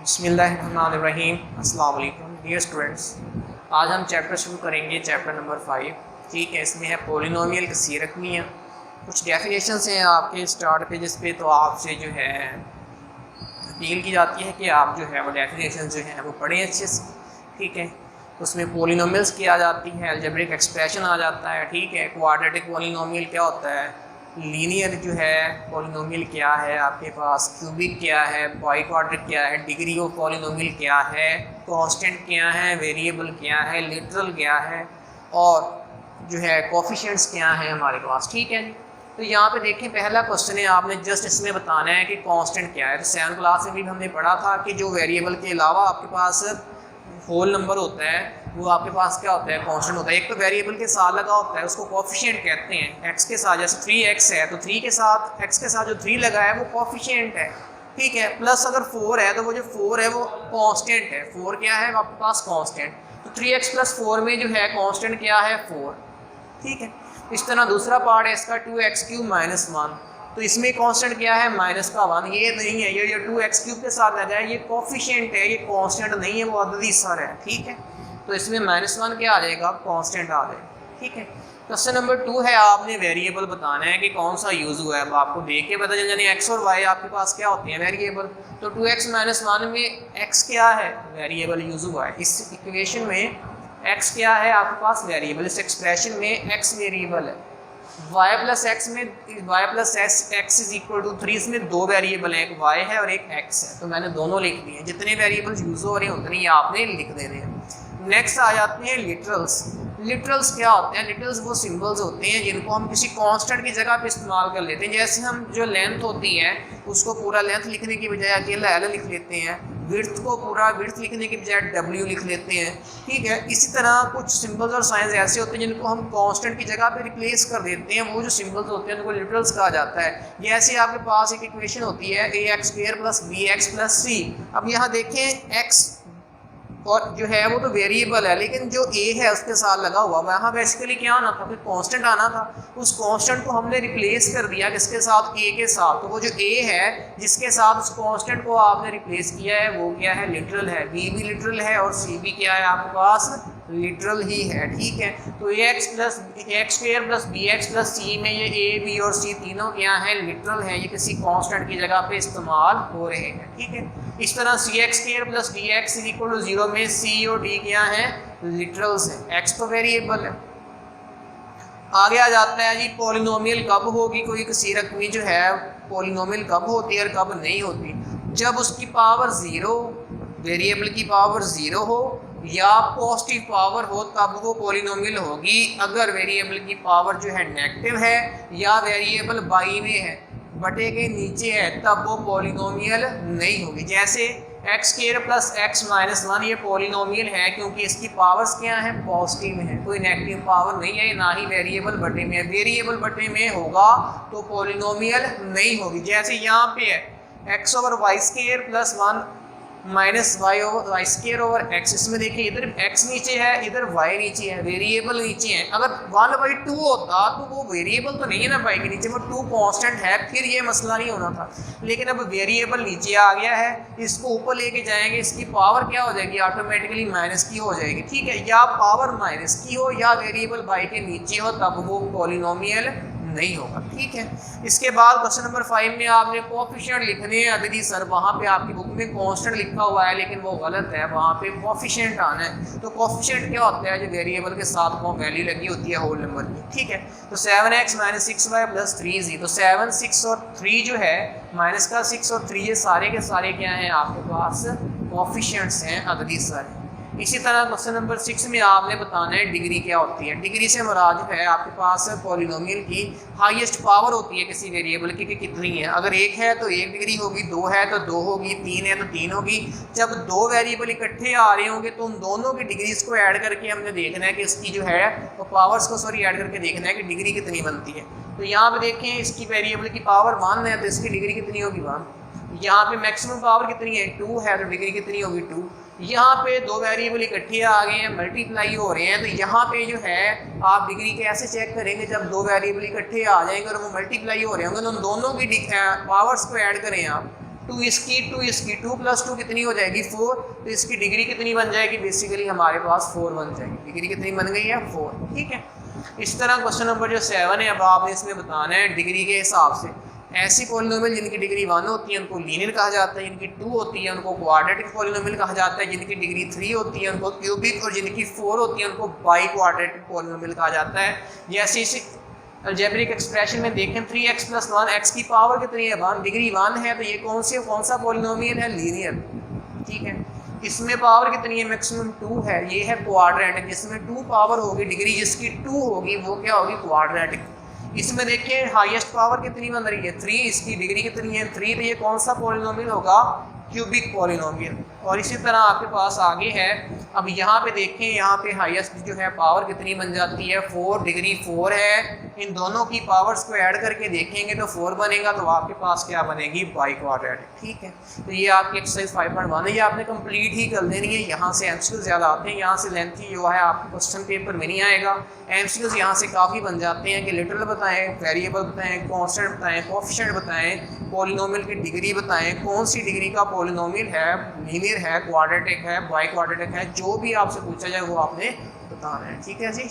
बिस्मिल्लाहिर्रहमानिर्रहीम। अस्सलाम वालेकुम डियर स्टूडेंट्स, आज हम चैप्टर शुरू करेंगे चैप्टर नंबर 5। ठीक है, इसमें है पोलिनोमियल कसीर रकमियाँ। कुछ डेफिनेशंस हैं आपके स्टार्ट पेजेस पे, तो आपसे जो है अपील की जाती है कि आप जो है वो डेफिनेशन जो है वो पढ़ें अच्छे से। ठीक है, उसमें पोलिनोमियल्स क्या आ जाती है, अलजेब्रिक एक्सप्रेशन आ जाता है। ठीक है, क्वाड्रेटिक पोलिनोमियल क्या होता है, लीनियर जो है पोलिनोमियल क्या है आपके पास, क्यूबिक क्या है, बाइक्वाड्रिक क्या है, डिग्री ऑफ पोलिनोमियल क्या है, कांस्टेंट क्या है, वेरिएबल क्या है, लिटरल क्या है, और जो है कोफिशिएंट्स क्या है हमारे पास। ठीक है, तो यहाँ पे देखें पहला क्वेश्चन है, आपने जस्ट इसमें बताना है कि कांस्टेंट क्या है। तो 7th क्लास में भी हमने पढ़ा था कि जो वेरिएबल के अलावा आपके पास होल नंबर होता है वो आपके पास क्या होता है, कांस्टेंट होता है। एक तो वेरिएबल के साथ लगा होता है उसको कोफिशिएंट कहते हैं। एक्स के साथ जैसे 3x है तो 3 के साथ एक्स के साथ जो 3 लगा है वो कोफिशिएंट है। ठीक है, प्लस अगर 4 है तो वो जो 4 है वो कांस्टेंट है। 4 क्या है आपके पास, कांस्टेंट। तो 3x + 4 में जो है कांस्टेंट क्या है, 4। ठीक है, इस तरह दूसरा पार्ट है इसका 2x³ - 1। तो इसमें कांस्टेंट क्या है, -1। ये नहीं है, ये 2x³ के साथ लगा है, ये कोफिशिएंट है, ये कांस्टेंट नहीं है, वो अददी सर है। ठीक है, तो इसमें -1 क्या आ जाएगा, कांस्टेंट आ जाएगा। ठीक है, क्वेश्चन नंबर 2 है, आपने वेरिएबल बताना है कि कौन सा यूज़ हुआ है। अब आपको देख के पता चल जाए एक्स और वाई आपके पास क्या होते हैं, वेरिएबल। तो 2x - 1 में x क्या है, वेरिएबल यूज़ हुआ है। इस इक्वेशन में x क्या है आपके पास, वेरिएबल। इस एक्सप्रेशन में x वेरिएबल है। y + x में y + x = 3, इसमें 2 वेरिएबल हैं, एक y है और एक x है। तो मैंने दोनों लिख दिए, जितने वेरिएबल्स यूज़ हो रहे हैं उतने ही आपने लिख देने हैं। नेक्स्ट आ जाते हैं लिटरल्स। लिटरल्स क्या होते हैं, लिटरल्स वो सिंबल्स होते हैं जिनको हम किसी कांस्टेंट की जगह पे इस्तेमाल कर लेते हैं। जैसे हम जो लेंथ होती है उसको पूरा लेंथ लिखने की बजाय अकेला एल लिख लेते हैं, विड्थ को पूरा विड्थ लिखने की बजाय डब्ल्यू लिख लेते हैं। ठीक है, इसी तरह कुछ सिंबल्स और साइंस ऐसे होते हैं जिनको हम कांस्टेंट की जगह पे रिप्लेस कर देते हैं। वो जो सिंबल्स होते हैं उनको लिटरल्स कहा जाता है। जैसे आपके पास एक इक्वेशन होती है ax² + bx + c। अब यहाँ देखें x और जो है वो तो वेरिएबल है, लेकिन जो a है उसके साथ लगा हुआ वहाँ बेसिकली क्या आना था, फिर कांस्टेंट आना था। उस कांस्टेंट को हमने रिप्लेस कर दिया किसके साथ, a के साथ। तो वो जो a है जिसके साथ उस कांस्टेंट को आपने रिप्लेस किया है वो क्या है, लिटरल है। b भी लिटरल है और c भी क्या है आपके पास, लिटरल ही है। ठीक है, तो ax² + bx + c में ये a, b और c तीनों क्या हैं, लिटरल हैं। ये किसी कांस्टेंट की जगह पे इस्तेमाल हो रहे हैं। ठीक है, इस तरह cx² + dx = 0 में c और d क्या हैं, लिटरल्स हैं। x तो वेरिएबल है। आगे आ जाता है जी, पोलिनोमियल कब होगी, कोई किसी रकमी जो है पोलिनोमियल कब होती है और कब नहीं होती। जब उसकी पावर 0, वेरिएबल की पावर 0 हो या पॉजिटिव पावर हो तब वो पोलिनोमियल होगी। अगर वेरिएबल की पावर जो है नेगेटिव है या वेरिएबल बाई में है, बटे के नीचे है, तब वो पोलिनोमियल नहीं होगी। जैसे x² + x - 1 ये पोलिनोमियल है क्योंकि इसकी पावर्स क्या है, पॉजिटिव है, कोई नेगेटिव पावर नहीं है, ना ही वेरिएबल बटे में है। वेरिएबल बटे में होगा तो पोलिनोमियल नहीं होगी। जैसे यहाँ पे है x/y² + 1 - y/y² x। इसमें देखिए इधर x नीचे है, इधर y नीचे है, वेरिएबल नीचे है। अगर 1/2 होता तो वो वेरिएबल तो नहीं है ना y के नीचे, वो 2 कांस्टेंट है, फिर ये मसला नहीं होना था। लेकिन अब वेरिएबल नीचे आ गया है, इसको ऊपर लेके जाएंगे, इसकी पावर क्या हो जाएगी, ऑटोमेटिकली माइनस की हो जाएगी। ठीक है, या पावर माइनस की हो या वेरिएबल y के नीचे हो तब वो पॉलिनोमियल नहीं होगा। ठीक है, इसके बाद क्वेश्चन नंबर 5 में आपने कोफिशिएंट लिखने हैं। अददी सर वहाँ पे आपकी बुक में कांस्टेंट लिखा हुआ है लेकिन वो गलत है, वहाँ पे कोफिशिएंट आना है। तो कोफिशिएंट क्या होता है, जो वेरिएबल के साथ को वैल्यू लगी होती है होल नंबर की। ठीक है, तो 7x - 6y + 3z। तो 7, 6 और 3 जो है, माइनस का 6 और 3 ये सारे के सारे क्या हैं आपके पास, कोफिशिएंट्स हैं अददी सर। इसी तरह क्वेश्चन नंबर 6 में आपने बताना है डिग्री क्या होती है। डिग्री से मुराद जो है आपके पास पॉलिनोमियल की हाईएस्ट पावर होती है किसी वेरिएबल की कि कितनी है। अगर 1 है तो 1 डिग्री होगी, 2 है तो 2 होगी, 3 है तो 3 होगी। जब 2 वेरिएबल इकट्ठे आ रहे होंगे तो उन दोनों की डिग्रीज को ऐड करके हमने देखना है कि इसकी जो है वो पावर्स को ऐड करके देखना है कि डिग्री कितनी बनती है। तो यहाँ पे देखें इसकी वेरिएबल की पावर 1 है तो इसकी डिग्री कितनी होगी, 1। यहाँ पे मैक्सिमम पावर कितनी है, 2 है तो डिग्री कितनी होगी, 2। यहाँ पे 2 वेरिएबल इकट्ठे आ गए हैं, मल्टीप्लाई हो रहे हैं, तो यहाँ पे जो है आप डिग्री कैसे चेक करेंगे, जब 2 वेरिएबल इकट्ठे आ जाएंगे और वो मल्टीप्लाई हो रहे होंगे तो उन दोनों की पावर्स को ऐड करें आप, 2 इसकी 2 प्लस 2 कितनी हो जाएगी 4, तो इसकी डिग्री कितनी बन जाएगी, बेसिकली हमारे पास 4 बन जाएगी, डिग्री कितनी बन गई है 4। ठीक है, इस तरह क्वेश्चन नंबर जो 7 है, अब आपने इसमें बताना है डिग्री के हिसाब से। ऐसी पॉलिनोमियल जिनकी डिग्री 1 होती है उनको लीनियर कहा जाता है, जिनकी 2 होती है उनको क्वाड्रेटिक पॉलिनोमियल कहा जाता है, जिनकी डिग्री 3 होती है उनको क्यूबिक, और जिनकी 4 होती है उनको बाई क्वाड्रेटिक पॉलिनोमियल कहा जाता है। जैसे इसी अलजेब्रिक एक्सप्रेशन में देखें 3x + 1, x की पावर कितनी है 1, डिग्री 1 है, तो ये कौन सा पॉलिनोमियल है, लीनियर। ठीक है, इसमें पावर कितनी है, मैक्सिमम 2 है, ये है क्वाड्रेटिक, जिसमें 2 पावर होगी, डिग्री जिसकी 2 होगी वो क्या होगी, क्वाड्रेटिक। इसमें देखिए हाईएस्ट पावर कितनी बन रही है 3, इसकी डिग्री कितनी है 3, तो ये कौन सा पॉलिनोमियल होगा, क्यूबिक पॉलिनोमियल। और इसी तरह आपके पास आगे है, अब यहाँ पे देखें, यहाँ पे हाईएस्ट जो है पावर कितनी बन जाती है 4, डिग्री 4 है, इन दोनों की पावर्स को ऐड करके देखेंगे तो 4 बनेगा, तो आपके पास क्या बनेगी, बाई क्वाड्रेटिक। ठीक है, तो ये आपकी एक्सरसाइज 5.1 है, ये आपने कंप्लीट ही कर देनी है। यहाँ से एमसीक्यूज ज़्यादा आते हैं, यहाँ से लेंथी जो है आपके क्वेश्चन पेपर में नहीं आएगा। एमसीक्यूज यहाँ से काफ़ी बन जाते हैं कि लिटरल बताएं, वेरिएबल बताएं, कॉन्स्टेंट बताएं, कोएफिशिएंट बताएं, पॉलिनोमियल की डिग्री बताएं, कौन सी डिग्री का पॉलिनोमियल है, लीनियर है, क्वाड्रेटिक है, बाई क्वाड्रेटिक है, जो भी आपसे पूछा जाए वो आपने बताना है। ठीक है जी।